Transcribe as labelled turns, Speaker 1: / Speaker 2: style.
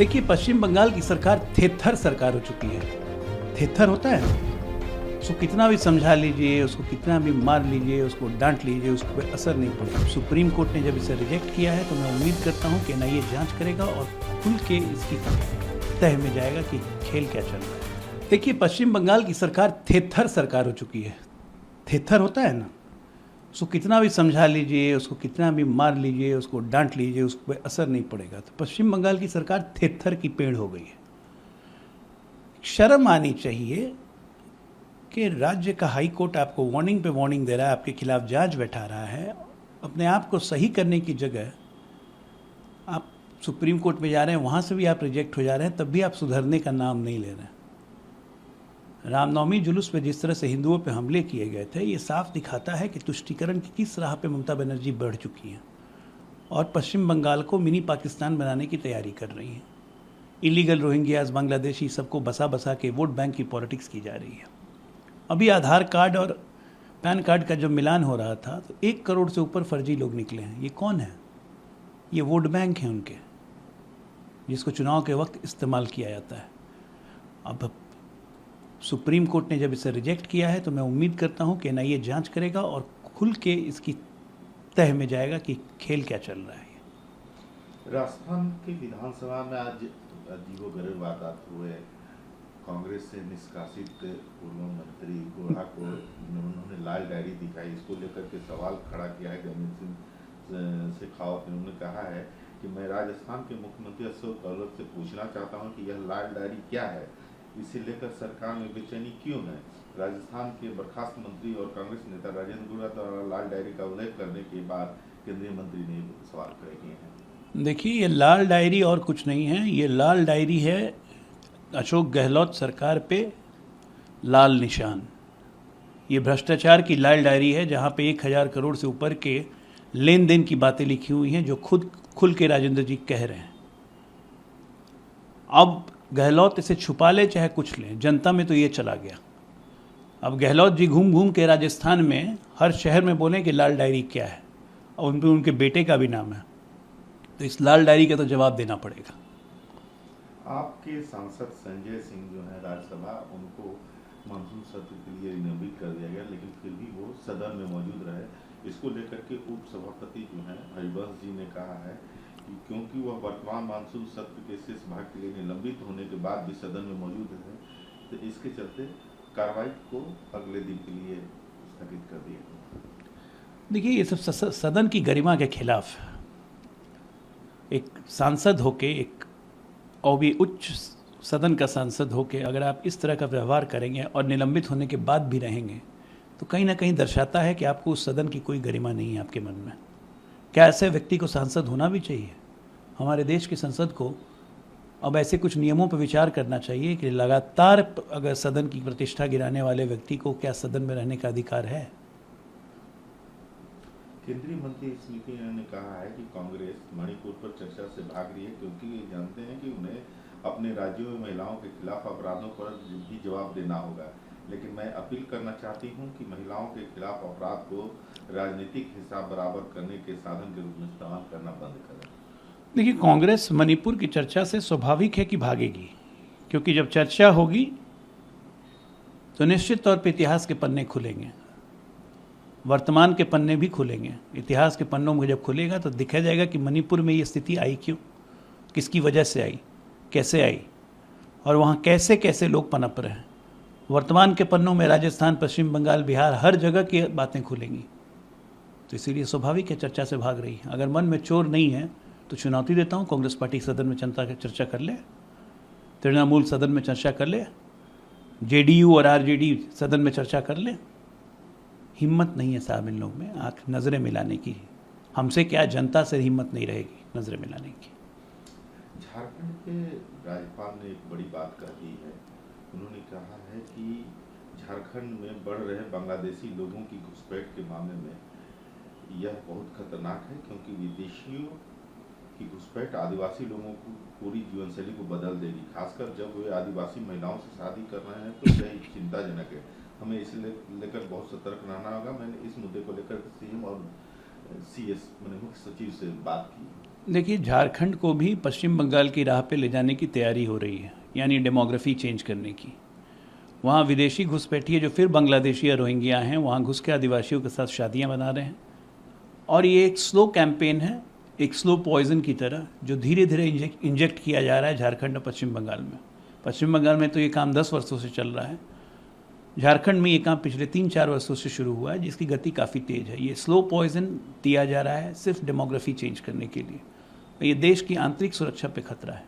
Speaker 1: देखिए, पश्चिम बंगाल की सरकार थेथर सरकार हो चुकी है। थेथर होता है ना, उसको कितना भी समझा लीजिए, उसको कितना भी मार लीजिए, उसको डांट लीजिए, उसको कोई असर नहीं पड़ेगा। सुप्रीम कोर्ट ने जब इसे रिजेक्ट किया है तो मैं उम्मीद करता हूँ कि एनआईए जांच करेगा और खुल के इसकी तह में जाएगा कि खेल क्या चल रहा है। देखिए, पश्चिम बंगाल की सरकार थेथर सरकार हो चुकी है। थेथर होता है ना, उसको कितना भी समझा लीजिए, उसको कितना भी मार लीजिए, उसको डांट लीजिए, उसको कोई असर नहीं पड़ेगा। तो पश्चिम बंगाल की सरकार थेथर की पेड़ हो गई है। शर्म आनी चाहिए कि राज्य का हाई कोर्ट आपको वार्निंग पे वार्निंग दे रहा है, आपके खिलाफ जांच बैठा रहा है। अपने आप को सही करने की जगह आप सुप्रीम कोर्ट में जा रहे हैं, वहाँ से भी आप रिजेक्ट हो जा रहे हैं, तब भी आप सुधरने का नाम नहीं ले रहे हैं। रामनवमी जुलूस पे जिस तरह से हिंदुओं पे हमले किए गए थे, ये साफ दिखाता है कि तुष्टीकरण की किस राह पे ममता बनर्जी बढ़ चुकी हैं और पश्चिम बंगाल को मिनी पाकिस्तान बनाने की तैयारी कर रही हैं। इलीगल रोहिंग्याज, बांग्लादेशी, सबको बसा बसा के वोट बैंक की पॉलिटिक्स की जा रही है। अभी आधार कार्ड और पैन कार्ड का जब मिलान हो रहा था तो 1 करोड़ से ऊपर फर्जी लोग निकले हैं। ये कौन है? ये वोट बैंक हैं उनके, जिसको चुनाव के वक्त इस्तेमाल किया जाता है। अब सुप्रीम कोर्ट ने जब इसे रिजेक्ट किया है तो मैं उम्मीद करता हूं कि एनआईए जांच करेगा और खुल के इसकी तह में जाएगा कि खेल क्या चल रहा है।
Speaker 2: राजस्थान की विधानसभा में आज अजीबोगरीब वारदात हुए। कांग्रेस से निष्कासित पूर्व मंत्री गोरा को उन्होंने लाल डायरी दिखाई, इसको लेकर के सवाल खड़ा किया है गवर्नमेंट सिंह शेखावत ने। उन्होंने कहा है कि मैं राजस्थान के मुख्यमंत्री अशोक गहलोत से पूछना चाहता हूं कि यह लाल डायरी क्या है, इसे लेकर सरकार में बेचैनी क्यों है। राजस्थान के बर्खास्त मंत्री और कांग्रेस नेता राजेंद्र गोरा द्वारा लाल डायरी का उल्लेख करने के बाद केंद्रीय मंत्री ने सवाल खड़े किए हैं।
Speaker 1: देखिए, ये लाल डायरी और कुछ नहीं है, ये लाल डायरी है अशोक गहलोत सरकार पे लाल निशान। ये भ्रष्टाचार की लाल डायरी है जहाँ पे 1000 करोड़ से ऊपर के लेन देन की बातें लिखी हुई हैं, जो खुद खुल के राजेंद्र जी कह रहे हैं। अब गहलोत इसे छुपा ले चाहे कुछ ले, जनता में तो ये चला गया। अब गहलोत जी घूम घूम के राजस्थान में हर शहर में बोले कि लाल डायरी क्या है, और उन पर उनके बेटे का भी नाम है, तो इस लाल डायरी का तो जवाब देना पड़ेगा।
Speaker 2: आपके सांसद संजय सिंह जो है राज्यसभा, उनको मानसून सत्र के लिए निलंबित कर दिया गया, लेकिन फिर भी वो सदन में मौजूद रहे। इसको लेकर के उप सभापति जो है हरिवंश जी ने कहा है कि क्योंकि वह वर्तमान मानसून सत्र के शेष भाग के लिए निलंबित होने के बाद भी सदन में मौजूद है, तो इसके चलते कार्रवाई को अगले दिन के लिए स्थगित कर दिया गया।
Speaker 1: देखिए, ये सब सदन की गरिमा के खिलाफ है। एक सांसद होके, एक और भी उच्च सदन का सांसद होके अगर आप इस तरह का व्यवहार करेंगे और निलंबित होने के बाद भी रहेंगे, तो कहीं ना कहीं दर्शाता है कि आपको उस सदन की कोई गरिमा नहीं है आपके मन में। क्या ऐसे व्यक्ति को सांसद होना भी चाहिए? हमारे देश की संसद को अब ऐसे कुछ नियमों पर विचार करना चाहिए कि लगातार अगर सदन की प्रतिष्ठा गिराने वाले व्यक्ति को क्या सदन में रहने का अधिकार है।
Speaker 2: केंद्रीय मंत्री स्मृति ईरानी ने कहा है कि कांग्रेस मणिपुर पर चर्चा से भाग रही है, क्योंकि ये जानते हैं कि उन्हें अपने राज्यों में महिलाओं के खिलाफ अपराधों पर भी जवाब देना होगा। लेकिन मैं अपील करना चाहती हूं कि महिलाओं के खिलाफ अपराध को राजनीतिक हिसाब बराबर करने के साधन के रूप में इस्तेमाल करना बंद करें।
Speaker 1: देखिए, कांग्रेस मणिपुर की चर्चा से स्वाभाविक है कि भागेगी, क्योंकि जब चर्चा होगी तो निश्चित तौर पर इतिहास के पन्ने खुलेंगे, वर्तमान के पन्ने भी खुलेंगे। इतिहास के पन्नों में जब खुलेगा तो दिखा जाएगा कि मणिपुर में ये स्थिति आई क्यों, किसकी वजह से आई, कैसे आई, और वहाँ कैसे कैसे लोग पनप रहे हैं। वर्तमान के पन्नों में राजस्थान, पश्चिम बंगाल, बिहार, हर जगह की बातें खुलेंगी। तो इसीलिए स्वाभाविक है चर्चा से भाग रही है। अगर मन में चोर नहीं है तो चुनौती देता हूँ, कांग्रेस पार्टी सदन में जनता की चर्चा कर ले, तृणमूल सदन में चर्चा कर ले, जेडीयू और आरजेडी सदन में चर्चा कर ले। हिम्मत नहीं है साहब इन लोग में आँख नज़रें मिलाने की। हमसे क्या, जनता से हिम्मत नहीं रहेगी नज़रें मिलाने की।
Speaker 2: झारखंड के राज्यपाल ने एक बड़ी बात कह दी है। उन्होंने कहा है कि झारखंड में बढ़ रहे बांग्लादेशी लोगों की घुसपैठ के मामले में यह बहुत खतरनाक है, क्योंकि विदेशियों की घुसपैठ आदिवासी लोगों को पूरी जीवनशैली को बदल देगी, खासकर जब वे आदिवासी महिलाओं से शादी कर रहे हैं, तो यह चिंताजनक है। हमें इसे लेकर बहुत सतर्क रहना होगा। मैंने इस मुद्दे को लेकर सीएम और सीएस मुख्य सचिव से बात की।
Speaker 1: देखिए, झारखंड को भी पश्चिम बंगाल की राह पे ले जाने की तैयारी हो रही है, यानी डेमोग्राफी चेंज करने की। वहाँ विदेशी घुसपैठिए जो फिर बांग्लादेशी या रोहिंग्या हैं, वहाँ घुस के आदिवासियों के साथ शादियाँ बना रहे हैं। और ये एक स्लो कैंपेन है, एक स्लो पॉइजन की तरह, जो धीरे धीरे इंजेक्ट किया जा रहा है झारखंड और पश्चिम बंगाल में। पश्चिम बंगाल में तो ये काम 10 वर्षों से चल रहा है, झारखंड में ये काम पिछले 3-4 वर्षों से शुरू हुआ है, जिसकी गति काफ़ी तेज़ है। ये स्लो पॉइजन दिया जा रहा है सिर्फ डेमोग्राफी चेंज करने के लिए। ये देश की आंतरिक सुरक्षा पे खतरा है।